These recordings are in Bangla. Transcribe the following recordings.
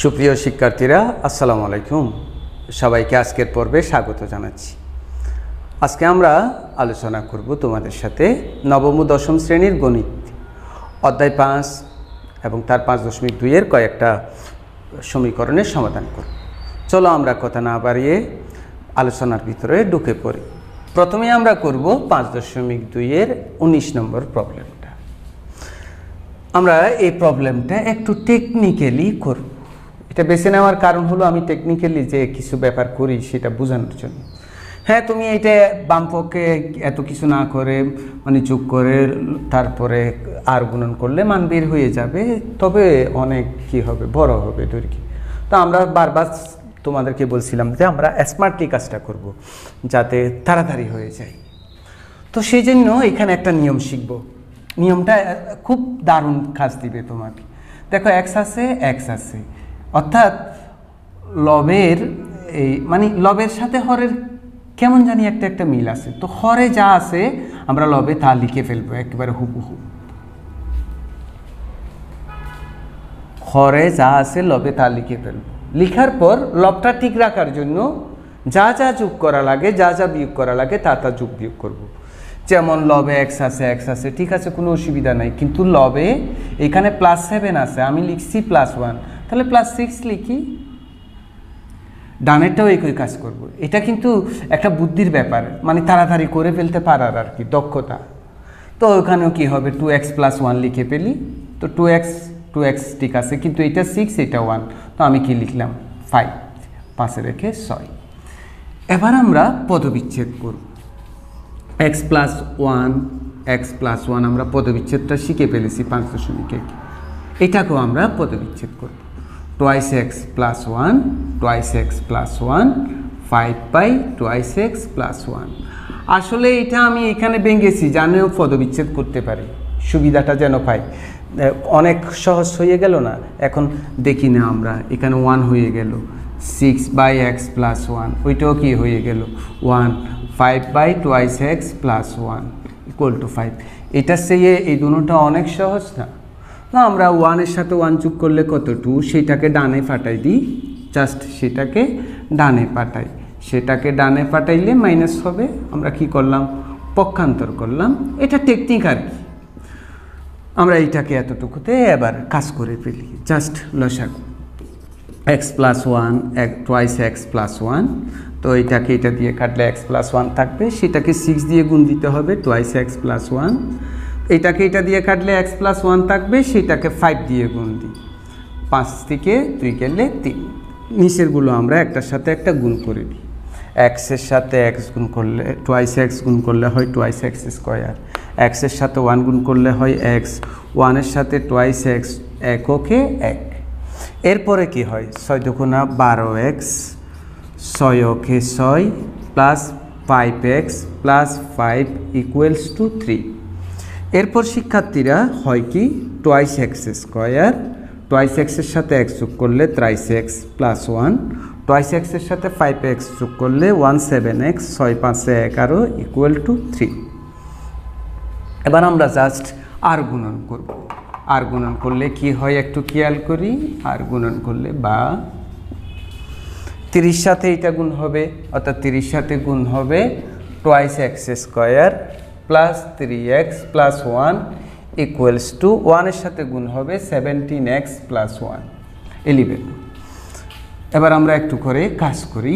সুপ্রিয় শিক্ষার্থীরা আসসালামু আলাইকুম। সবাইকে আজকের পর্বে স্বাগত জানাচ্ছি। আজকে আমরা আলোচনা করব তোমাদের সাথে নবম ও দশম শ্রেণীর গণিত অধ্যায় 5 এবং তার 5.2 এর কয়েকটা সমীকরণের সমাধান করব। চলো আমরা কথা না বাড়িয়ে আলোচনার ভিতরে ঢুকে পড়ি। প্রথমে আমরা করব 5.2 এর 19 নম্বর প্রবলেমটা। আমরা এই প্রবলেমটা একটু টেকনিক্যালি করব। এটা বেছে নেওয়ার কারণ হলো আমি টেকনিক্যালি যে কিছু ব্যাপার করি সেটা বোঝানোর জন্য। হ্যাঁ, তুমি এটা বামপক্ষে এত কিছু না করে মানে যোগ করে তারপরে আর গুণন করলে মান বের হয়ে যাবে, তবে অনেক কি হবে, বড় হবে দৈর্ঘ্য। তো আমরা বারবার তোমাদেরকে বলছিলাম যে আমরা স্মার্টলি কাজটা করব যাতে তাড়াতাড়ি হয়ে যায়। তো সেই জন্য এখানে একটা নিয়ম শিখব। নিয়মটা খুব দারুণ কাজ দিবে তোমাকে। দেখো এক্স আছে, অর্থাৎ লবের এই মানে লবের সাথে হরের কেমন জানি একটা মিল আছে। তো হরে যা আছে আমরা লবে তা লিখে ফেলবো একেবারে হুবহু। হরে যা আছে লবে তা লিখে ফেলবো। লিখার পর লবটা ঠিক রাখার জন্য যা যা যোগ করা লাগে, যা যা বিয়োগ করা লাগে তা যোগ বিয়োগ করব। যেমন লবে এক্স আছে, ঠিক আছে, কোনো অসুবিধা নাই। কিন্তু লবে এখানে +7 আছে, আমি লিখছি +1, তাহলে +6 লিখি। ডানেরটাও একই কাজ করব। এটা কিন্তু একটা বুদ্ধির ব্যাপার, মানে তাড়াতাড়ি করে ফেলতে পারার আর কি দক্ষতা। তো ওখানেও কি হবে, 2x + 1 লিখে ফেলি। তো 2x ঠিক আছে, কিন্তু এটা 6 এটা 1, তো আমি কি লিখলাম 5, পাশে রেখে 6। এবার আমরা পদবিচ্ছেদ করব। x + 1 আমরা পদবিচ্ছেদটা শিখে ফেলেছি 5.1। এটাকেও আমরা পদবিচ্ছেদ করব। 2x + 1 5/2x + 1। আসলে এটা আমি এখানে ভেঙেছি জানেও পদবিচ্ছেদ করতে পারি, সুবিধাটা যেন পাই। অনেক সহজ হয়ে গেল না? এখন দেখি না আমরা, এখানে 1 হয়ে গেল, 6/x + 1, ওইটাও কি হয়ে গেল 1, 5/2x + 1 = 5। এটা চেয়ে এই দুটোটা অনেক সহজ না? না, আমরা 1 এর সাথে 1 যোগ করলে কত 2, সেটাকে ডানে পাঠাই দিই, জাস্ট সেটাকে ডানে পাঠাই। সেটাকে ডানে পাঠাইলে মাইনাস হবে। আমরা কি করলাম, পক্ষান্তর করলাম। এটা টেকনিক আর কি। আমরা এইটাকে এতটুকুতে এবার কাজ করে ফেলি। জাস্ট লসাগু x + 1 2x + 1, তো এটাকে এটা দিয়ে কাটলে x + 1 থাকবে, সেটাকে 6 দিয়ে গুণ দিতে হবে 2x + 1। এটাকে এটা দিয়ে কাটলে x + 1 থাকবে, সেটাকে 5 দিয়ে গুণ দিই। 5 থেকে 2 গেলে 3। নিচেরগুলো আমরা একটার সাথে একটা গুণ করে দিই। x এর সাথে x গুণ করলে 2x গুণ করলে হয় 2x², x এর সাথে 1 গুণ করলে হয় x, 1 এর সাথে 2x, এককে 1। এরপরে কি হয়, 6 দুগুণা 12x, 6 6 + 5x + 5 = 3। এরপর শিক্ষার্থীরা হয় কি 2x², 2x এর সাথে x যোগ করলে 3x + 1, 2x এর সাথে 5x যোগ করলে 17x, 6 5 11 = 3। এবার আমরা জাস্ট আর গুণন করব। আর গুণন করলে কি হয় একটু খেয়াল করি। আর গুণন করলে বা 30 সাথে এটা গুণ হবে, অর্থাৎ 30 সাথে গুণ হবে 2x² + 3x + 1 = 1 এর সাথে গুণ হবে 17x + 1 11। এবার আমরা একটু করে কাজ করি।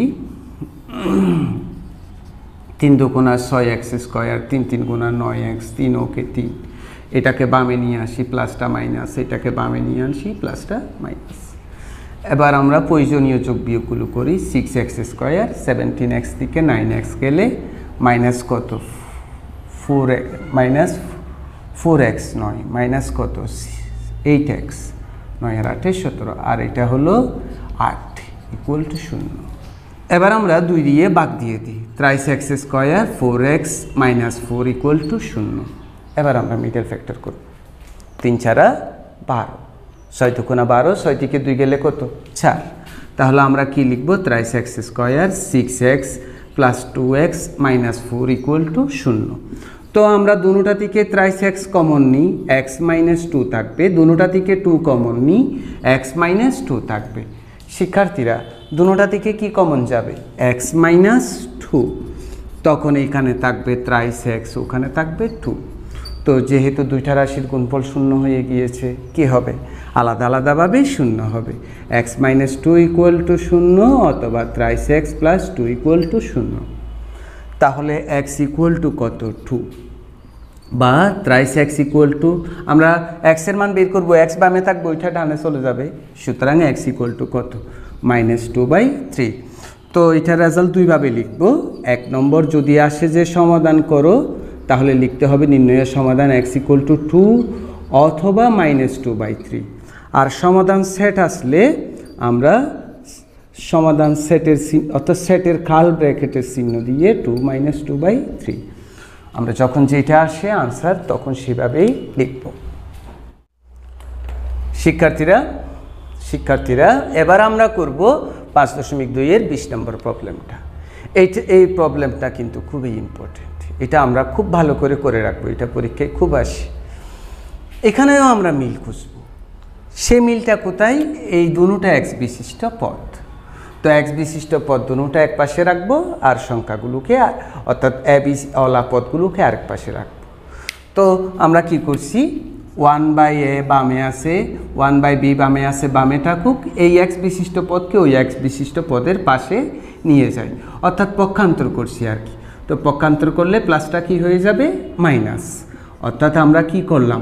3 দুগুণা 6x², 3 3 গুণা 9x, 3 ওকে 3। এটাকে বামে নিয়ে আসি, প্লাসটা মাইনাস, এটাকে বামে নিয়ে আসি, প্লাসটা মাইনাস। এবার আমরা প্রয়োজনীয় যোগ বিয়োগগুলো করি। 6x², 17x থেকে 9x গেলে মাইনাস কত 4x নয়, মাইনাস কত 8x, 9 আর 8 17, আর এটা হলো 8 = 0। এবার আমরা 2 দিয়ে ভাগ দিয়ে দিই। 3x², 4x - 4 = 0। এবার আমরা মিডল ফ্যাক্টর করব। 3 × 4 = 12, 6 দুগুণা 12, 6 থেকে 2 গেলে কত 4। তাহলে আমরা কি লিখব, 3x², 6x + 2x - 4 = 0। তো আমরা দুটোটা থেকে 3x কমন নিই, x - 2 থাকবে। দুটোটা থেকে 2 কমন নিই, x - 2 থাকবে। শিক্ষার্থীরা দুটোটা থেকে কি কমন যাবে x মাইনাস 2, তখন এখানে থাকবে ত্রাইস এক্স, ওখানে থাকবে 2। তো যেহেতু দুইটা রাশির গুণফল শূন্য হয়ে গিয়েছে কি হবে আলাদা আলাদাভাবে শূন্য হবে, x মাইনাস 2 ইকুয়াল টু 0 অথবা thrice x plus 2 equal to 0। তাহলে x ইকুয়াল টু কত 2 বা ত্রাইস এক্স ইকুয়াল টু, আমরা x এর মান বের করবো, x বামে থাকবে ওইটা ডানে চলে যাবে, সুতরাং x ইকুয়াল টু কত -2/3। তো এটার রেজাল্ট দুইভাবে লিখব। 1 নম্বর যদি আসে যে সমাধান করো তাহলে লিখতে হবে নির্ণয়ের সমাধান x ইকুয়াল টু 2 অথবা -2/3। আর সমাধান সেট আসলে আমরা সমাধান সেটের অর্থাৎ সেটের কার্ল ব্র্যাকেটের চিহ্ন দিয়ে 2 -2/3, আমরা যখন যেটা আসে আনসার তখন সেভাবেই লিখব। শিক্ষার্থীরা এবার আমরা করব 5.2 এর 20 নম্বর প্রবলেমটা। এই প্রবলেমটা কিন্তু খুবই ইম্পর্টেন্ট, এটা আমরা খুব ভালো করে রাখবো, এটা পরীক্ষায় খুব আসে। এখানেও আমরা মিল খুঁজব, সে মিলটা কোথায়, এই দুটোটা x বিশিষ্ট পদ। তো x বিশিষ্ট পদ দুটোটা এক পাশে রাখবো আর সংখ্যাগুলোকে অর্থাৎ a b ওলা পদগুলোকে আরেক পাশে রাখবো। তো আমরা কি করছি 1/a বামে আছে 1/b বামে আছে, বামে থাকুক, এই x বিশিষ্ট পদকে ওই x বিশিষ্ট পদের পাশে নিয়ে যাই, অর্থাৎ পক্ষান্তর করছি আর কি। তো পক্ষান্তর করলে প্লাসটা কি হয়ে যাবে মাইনাস, অর্থাৎ আমরা কি করলাম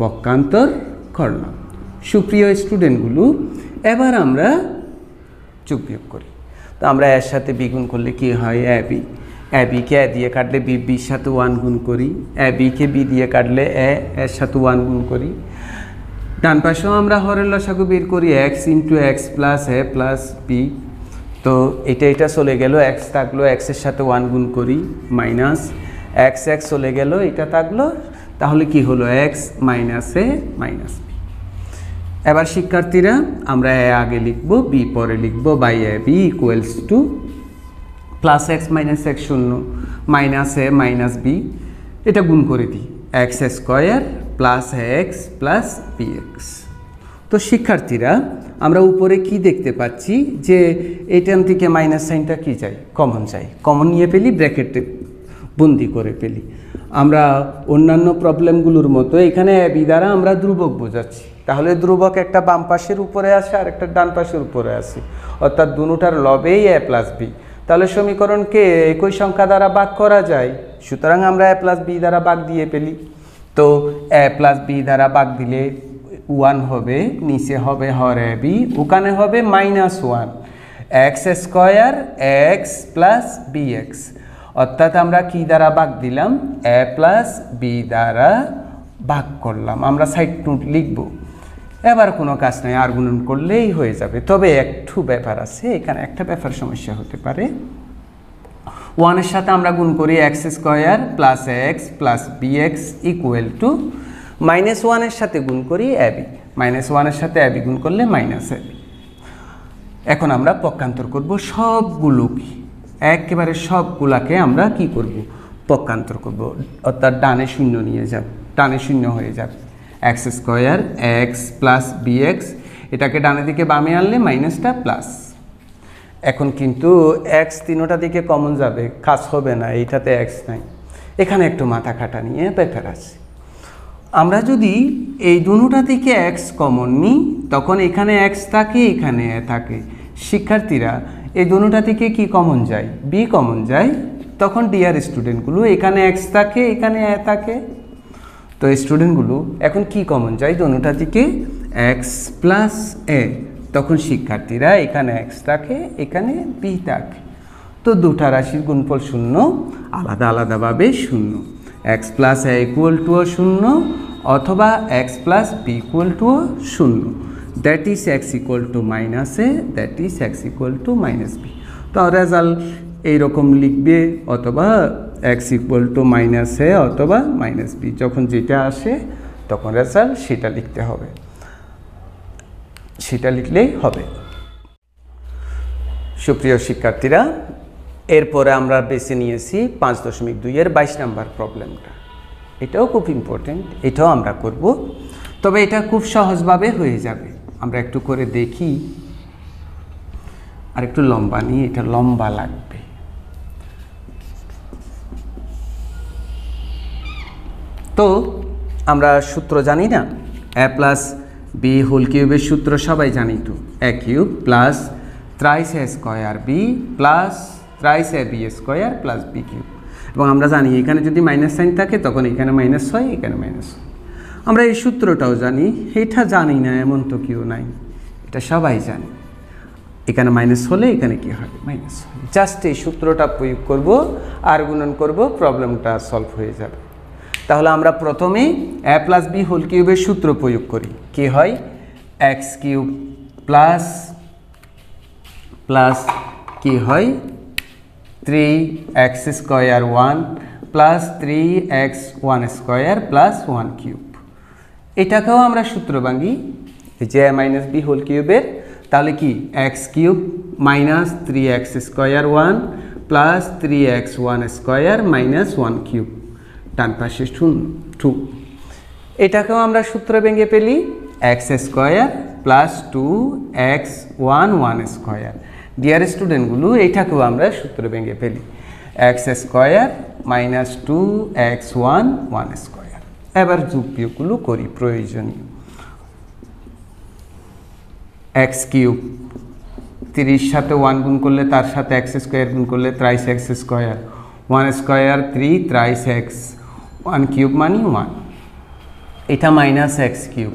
পক্ষান্তর করলাম। সুপ্রিয় স্টুডেন্টগুলো এবার আমরা যোগ বিয়োগ করি। তো আমরা এর সাথে বি গুণ করলে কি হয় a b কে a দিয়ে কাটলে b এর সাথে 1 গুণ করি, a b কে b দিয়ে কাটলে a এর সাথে 1 গুণ করি। ডান পাশেও আমরা হরের লসাগু বের করি x into X plus a plus b। তো এটা চলে গেল, x থাকলো, x এর সাথে 1 গুণ করি মাইনাস x চলে গেল, এটা থাকলো, তাহলে কি হলো x minus a minus b। এবার শিক্ষার্থীরা আমরা a আগে লিখব b পরে লিখব, by a b equals to plus x minus x 0 minus a minus b, এটা গুণ করে দিই x square plus x plus bx। তো শিক্ষার্থীরা আমরা উপরে কি দেখতে পাচ্ছি যে এইটান থেকে মাইনাস সাইনটা কি যায় কমন যায়, কমন নিয়ে পেলি ব্র্যাকেটে বন্দি করে পেলি। আমরা অন্যান্য প্রবলেমগুলোর মতো এখানে a b দ্বারা আমরা ধ্রুবক বোঝাচ্ছি, তাহলে ধ্রুবক একটা বাম পাশের উপরে আসে আর একটা ডান পাশের উপরে আসে, অর্থাৎ দুটোটার লবেই a প্লাস b। তাহলে সমীকরণকে একই সংখ্যা দ্বারা ভাগ করা যায়, সুতরাং আমরা a প্লাস b দ্বারা ভাগ দিয়ে পেলি। তো a প্লাস b দ্বারা ভাগ দিলে 1 হবে, নিচে হবে হর a b, ওখানে হবে -1 x square x plus bx, অর্থাৎ আমরা কি দ্বারা ভাগ দিলাম a প্লাস b দ্বারা ভাগ করলাম। আমরা সাইড নোট লিখব, এবার কোনো কাজ নাই, আর গুণন করলেই হয়ে যাবে। তবে একটু ব্যাপার আছে, এখানে একটা ব্যাপার সমস্যা হতে পারে। 1 এর সাথে আমরা গুণ করি x square plus x plus bx equal to -1 এর সাথে গুণ করি ab, -1 এর সাথে ab গুণ করলে মাইনাস ab। এখন আমরা পক্ষান্তর করব সবগুলোকে, একেবারে সবগুলাকে আমরা কি করব পক্ষান্তর করব, অর্থাৎ ডানে শূন্য নিয়ে যাব, ডানে শূন্য হয়ে যাবে x square x plus bx, এটাকে ডানে দিকে বামে আনলে মাইনাসটা প্লাস। এখন কিন্তু x তিনোটা দিকে কমন যাবে, কাজ হবে না, এইটাতে x নাই, এখানে একটু মাথা খাটা নিয়ে ব্যাপার আছে। আমরা যদি এই দুটোটা থেকে x কমন নিই তখন এখানে x থাকে, এখানে a থাকে। শিক্ষার্থীরা এই দুটোটা থেকে কি কমন যায় b কমন যায়, তখন ডিয়ার স্টুডেন্টগুলো এখানে x থাকে, এখানে a থাকে। তো স্টুডেন্টগুলো এখন কি কমন যায় দুটোটা থেকে x প্লাস a, তখন শিক্ষার্থীরা এখানে x থাকে, এখানে b থাকে। তো দুটা রাশির গুণফল শূন্য, আলাদা আলাদাভাবে শূন্য, x plus a equal to 0 অথবা x plus b equal to 0, that is x equal to minus a, that is x equal to minus b। তো রেজাল্ট এইরকম লিখবে, অথবা x equal to minus a অথবা মাইনাস b, যখন যেটা আসে তখন রেজাল্ট সেটা লিখতে হবে, সেটা লিখলেই হবে। সুপ্রিয় শিক্ষার্থীরা এরপরে আমরা বেছে নিয়েছি 5.2 এর 22 নম্বর প্রবলেমটা। এটাও খুব ইম্পর্টেন্ট, এটাও আমরা করব, তবে এটা খুব সহজভাবে হয়ে যাবে। আমরা একটু করে দেখি আর একটু লম্বা নিয়ে, এটা লম্বা লাগবে। তো আমরা সূত্র জানি না, a প্লাস বি হোল কিউবের সূত্র সবাই জানি তো, a cube plus thrice a square B plus thrice a B square plus B cube. এবং আমরা জানি এখানে যদি মাইনাস সাইন থাকে তখন এখানে মাইনাস হয়, এখানে মাইনাস হয়। আমরা এই সূত্রটাও জানি, এটা জানি না এমন তো কেউ নাই, এটা সবাই জানি। এখানে মাইনাস হলে এখানে কি হয়, মাইনাস হয়। জাস্ট এই সূত্রটা প্রয়োগ করব আর গুণন করব, প্রবলেমটা সলভ হয়ে যাবে। তাহলে আমরা প্রথমে a প্লাস বি হোল কিউবের সূত্র প্রয়োগ করি। কি হয়, এক্স কিউব প্লাস প্লাস কি হয় 3x square 1 plus 3x1 square plus 1 cube. এটাকেও আমরা সূত্র ভাঙি, যে a মাইনাস বি হোল কিউবের, তাহলে কি x cube minus 3x square 1 plus 3x1 square minus 1 cube, ডান পাশে 2। এটাকেও আমরা সূত্র ভেঙে পেলি, x square plus 2x1 1 square. Dear স্টুডেন্টগুলো, এইটাকেও আমরা সূত্র ভেঙে পেলি, x square minus 2x1 1 square. এবার যোগ বিয়োগগুলো করি প্রয়োজনীয়। এক্স কিউব 3 সাথে 1 গুণ করলে, তার সাথে এক্স স্কোয়ার গুণ করলে thrice x square, 1 square 3 thrice x 1 cube মানে 1। এটা মাইনাস এক্স কিউব,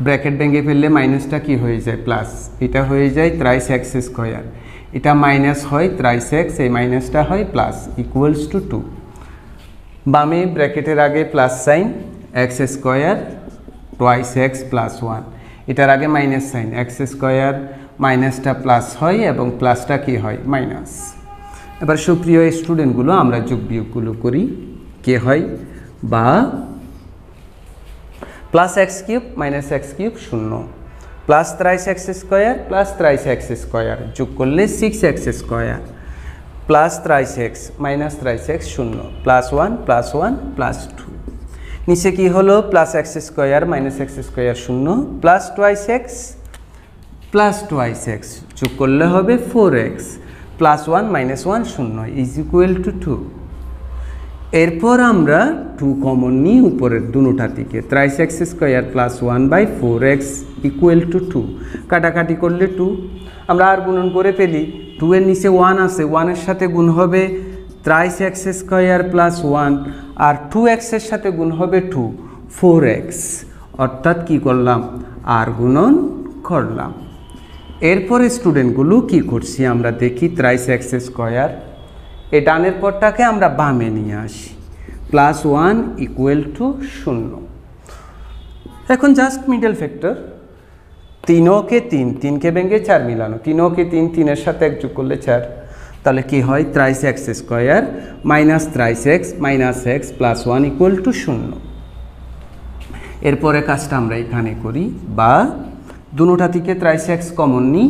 ব্র্যাকেট ভেঙে ফেললে মাইনাসটা কি হয়ে যায়, প্লাস। এটা হয়ে যায় থ্রাইস এক্স স্কোয়ার, এটা মাইনাস হয় থ্রাইস এক্স, এই মাইনাসটা হয় প্লাস, ইকুয়ালস টু 2। বামে ব্র্যাকেটের আগে plus sign, x square twice x plus 1, এটার আগে মাইনাস সাইন, এক্স স্কোয়ার মাইনাসটা প্লাস হয় এবং প্লাসটা কি হয়, মাইনাস। এবার সুপ্রিয় স্টুডেন্টগুলো, আমরা যোগ বিয়োগগুলো করি। কে হয়, বা plus x cube minus x cube 0, plus thrice x square plus thrice x square, যোগ করলে 6x square plus thrice x minus thrice x 0, plus 1 plus 1 plus 2। নিচে কি হলো, plus x square minus x square 0, plus twice x plus twice x, যোগ করলে হবে 4x plus 1 minus 1 0 is equal to 2। এরপর আমরা 2 কমন নিই উপরের দুটা দিকে, thrice x square plus 1/4x equal to 2, কাটাকাটি করলে 2। আমরা আর গুণন করে পেলি, 2 এর নিচে 1 আছে, 1 এর সাথে গুণ হবে থ্রাইস এক্স স্কোয়ার প্লাস 1, আর 2x এর সাথে গুণ হবে 2, 4x, অর্থাৎ কি করলাম, আর গুণন করলাম। এরপরে স্টুডেন্টগুলো কি করছি আমরা দেখি, থ্রাইস এক্স স্কোয়ার, এই ডানের পরটাকে আমরা বামে নিয়ে আসি, প্লাস 1 ইকুয়াল টু 0। এখন জাস্ট মিডল ফ্যাক্টর, 3কে 3, 3কে ভেঙে 4 মিলানো, 3কে 3, 3-এর সাথে 1 যোগ করলে 4, তাহলে কি হয়, thrice x square minus thrice x minus x plus 1 equal to 0। এরপরে কাজটা আমরা এখানে করি, বা দুটা থেকে থ্রাইস এক্স কমন নিই,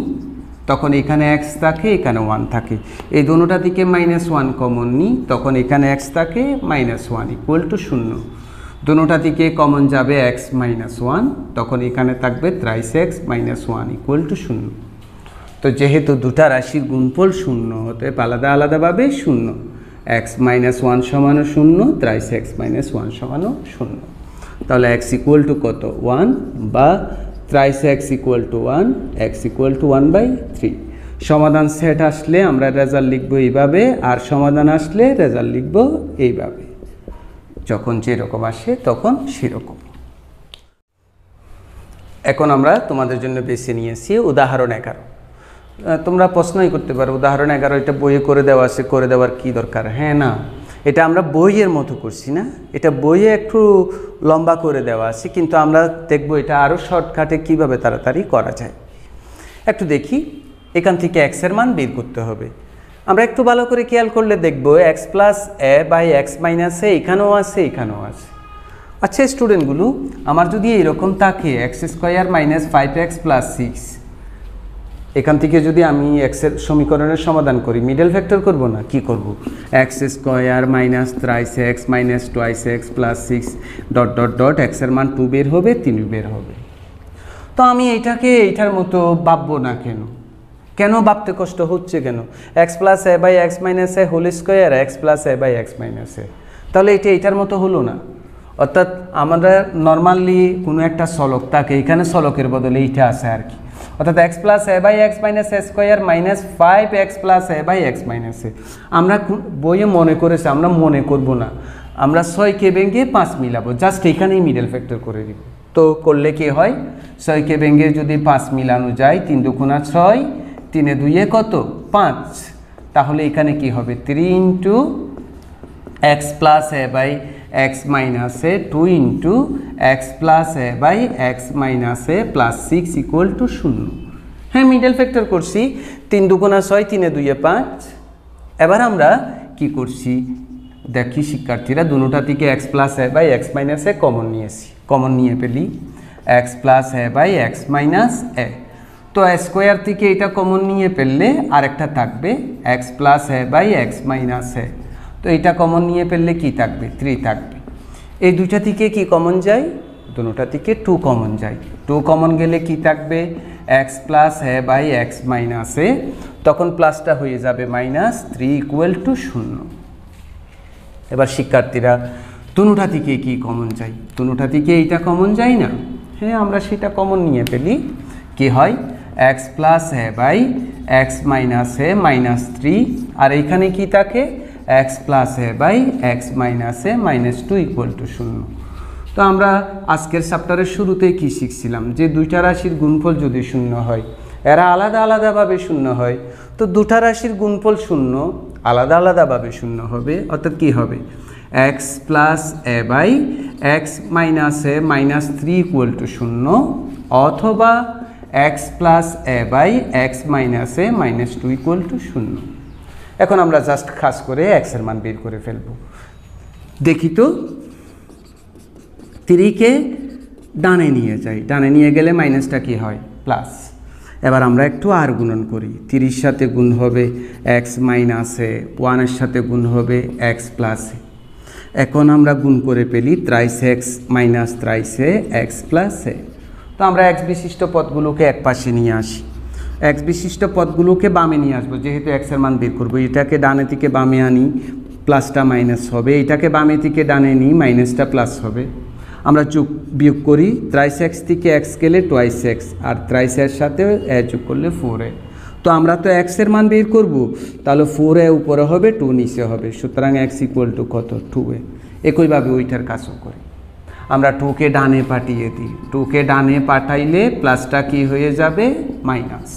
তখন এখানে x থাকে, এখানে 1 থাকে। এই দুটা থেকে মাইনাস 1 কমন নিই, তখন এখানে x থাকে, মাইনাস 1 ইকুয়াল টু 0। দুটা থেকে কমন যাবে x মাইনাস 1, তখন এখানে থাকবে thrice x minus 1 equal to 0। তো যেহেতু দুটা রাশির গুণফল 0, অতএব আলাদা আলাদাভাবে 0, x minus 1 সমানো 0, thrice x minus 1 সমানো 0। তাহলে x ইকুয়াল টু কত, 1, বা thrice x equal to 1, x equal to 1/3। সমাধান সেট আসলে আমরা রেজাল্ট লিখব এইভাবে, আর সমাধান আসলে রেজাল্ট লিখব এইভাবে, যখন যেরকম আসে তখন সেরকম। এখন আমরা তোমাদের জন্য বেছে নিয়েছি উদাহরণ 11। তোমরা প্রশ্নই করতে পারো, উদাহরণ 11 এটা বইয়ে করে দেওয়া আছে, করে দেওয়ার কি দরকার? হ্যাঁ, না, এটা আমরা বইয়ের মতো করছি না, এটা বইয়ে একটু লম্বা করে দেওয়া আছে, কিন্তু আমরা দেখব এটা আরও শর্টকাটে কীভাবে তাড়াতাড়ি করা যায়। একটু দেখি, এখান থেকে এক্সের মান বের করতে হবে। আমরা একটু ভালো করে খেয়াল করলে দেখব x plus A by x minus a এখানেও আছে, এখানেও আছে। আচ্ছা স্টুডেন্টগুলো, আমার যদি এরকম থাকে x square minus 5x plus 6, এখান থেকে যদি আমি এক্সের সমীকরণের সমাধান করি, মিডল ফ্যাক্টর করব না, কি করব, x square minus thrice x minus twice x plus 6 dot dot dot, এক্সের মান 2 বের হবে, 3 বের হবে। তো আমি এইটাকে এইটার মতো ভাববো না কেন? কেন ভাবতে কষ্ট হচ্ছে কেন? X plus A by x minus a whole square x plus A by x minus a, তাহলে এটা এটার মতো হলো না। অর্থাৎ আমরা নর্মালি কোনো একটা সলক থাকে, এখানে সলকের বদলে এইটা আছে আর কি। অর্থাৎ x plus A by x minus a square minus 5x plus A by x minus a. আমরা বইয়ে মনে করেছি, আমরা মনে করব না, আমরা 6কে ভেঙে 5 মিলাবো, জাস্ট এখানেই মিডল ফ্যাক্টর করে দিব। তো করলে কি হয়, 6কে ভেঙে যদি 5 মিলানো যায়, 3 দুগুণা 6, 3 2 কত 5, তাহলে এখানে কি হবে 3 into X plus A by x minus A 2 into X plus A by x minus A plus 6 equal to 0। হ্যাঁ, মিডল ফ্যাক্টর করছি, 3 দুগুণা 6, 3 2 5। এবার আমরা কি করছি দেখি শিক্ষার্থীরা, দুটোটা থেকে x plus A by x minus a common নিয়েছি, কমন নিয়ে পেলি x plus A by x minus a. তো স্কোয়ার থেকে এটা কমন নিয়ে পেললে আরেকটা থাকবে x plus A by x minus a. তো এটা কমন নিয়ে পেললে কি থাকবে 3 থাকবে। এই দুইটা থেকে কি কমন যায়, দুটোটা থেকে 2 কমন যায়। 2 কমন গেলে কি থাকবে x plus A by x minus a, তখন প্লাসটা হয়ে যাবে মাইনাস 3 ইকুয়াল টু 0। এবার শিক্ষার্থীরা দুটোটা থেকে কি কমন যায়, দুটোটা থেকে এইটা কমন যায় না? হ্যাঁ, আমরা সেটা কমন নিয়ে পেলি, কি হয় X plus A by x minus A minus 3, আর এইখানে কি থাকে X plus A by x minus A minus 2 equal to 0। তো আমরা আজকের চ্যাপ্টারের শুরুতেই কি শিখছিলাম, যে দুইটা রাশির গুণফল যদি 0 হয়, এরা আলাদা আলাদাভাবে 0 হয়, তো দুটা রাশির গুণফল 0 আলাদা আলাদাভাবে 0 হবে। অর্থাৎ কি হবে X plus A by x minus A minus 3 equal to 0, অথবা X plus A by x minus A minus 2 equal to 0। এখন আমরা জাস্ট খাস করে এক্সের মান বের করে ফেলব। দেখি তো 3কে ডানে নিয়ে যাই, ডানে নিয়ে গেলে মাইনাসটা কি হয় প্লাস। এবার আমরা একটু আর গুণন করি, 30 সাথে গুণ হবে এক্স মাইনাসে, 1-এর সাথে গুণ হবে এক্স প্লাসে। এখন আমরা গুণ করে পেলি 3x মাইনাস 3x প্লাসে। তো আমরা এক্স বিশিষ্ট পদগুলোকে এক পাশে নিয়ে আসি, এক্স বিশিষ্ট পদগুলোকে বামে নিয়ে আসবো, যেহেতু এক্সের মান বের করবো। এটাকে ডানে থেকে বামে আনি, প্লাসটা মাইনাস হবে, এটাকে বামে থেকে ডানে নিই, মাইনাসটা প্লাস হবে। আমরা যোগ বিয়োগ করি, 3x থেকে এক্স গেলে 2x, আর 3 সাথে এ যোগ করলে 4a। তো আমরা তো এক্সের মান বের করব, তাহলে 4a উপরে হবে, 2 নিচে হবে, সুতরাং এক্স ইকুয়াল টু কত 2a। একইভাবে ওইটার কাজও করি, আমরা 2কে ডানে পাঠিয়ে দিই, 2কে ডানে পাঠাইলে প্লাসটা কি হয়ে যাবে মাইনাস।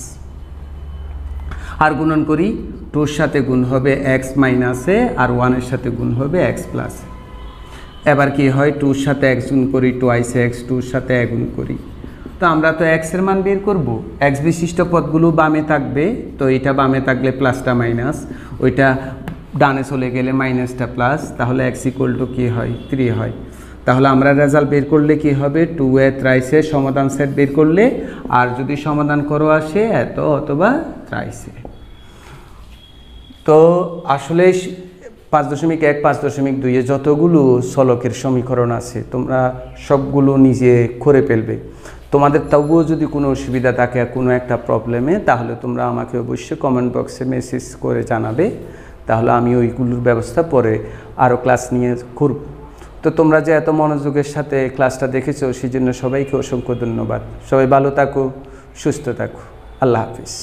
আর গুণন করি, 2-র সাথে গুণ হবে এক্স মাইনাসে, আর 1-এর সাথে গুণ হবে এক্স প্লাসে। এবার কি হয় 2-র সাথে এক্স গুণ করি, 2x, 2-র সাথে এ গুণ করি। তো আমরা তো এক্সের মান বের করব, এক্স বিশিষ্ট পদগুলো বামে থাকবে, তো এটা বামে থাকলে প্লাসটা মাইনাস, ওইটা ডানে চলে গেলে মাইনাসটা প্লাস, তাহলে এক্স ইকুয়াল টু কী হয় 3 হয়। তাহলে আমরা রেজাল্ট বের করলে কি হবে 2a 3a সমাধান সেট বের করলে, আর যদি সমাধান করো আসে এত অথবা 3a। তো আসলে 5.1 5.2 যতগুলো সলকের সমীকরণ আছে তোমরা সবগুলো নিজে করে ফেলবে। তোমাদের তবুও যদি কোনো অসুবিধা থাকে কোনো একটা প্রবলেমে, তাহলে তোমরা আমাকে অবশ্যই কমেন্ট বক্সে মেসেজ করে জানাবে, তাহলে আমি ওইগুলোর ব্যবস্থা পরে আরও ক্লাস নিয়ে করব। তো তোমরা যে এত মনোযোগের সাথে ক্লাসটা দেখেছো সেই জন্য সবাইকে অসংখ্য ধন্যবাদ। সবাই ভালো থাকো, সুস্থ থাকো, আল্লাহ হাফিজ।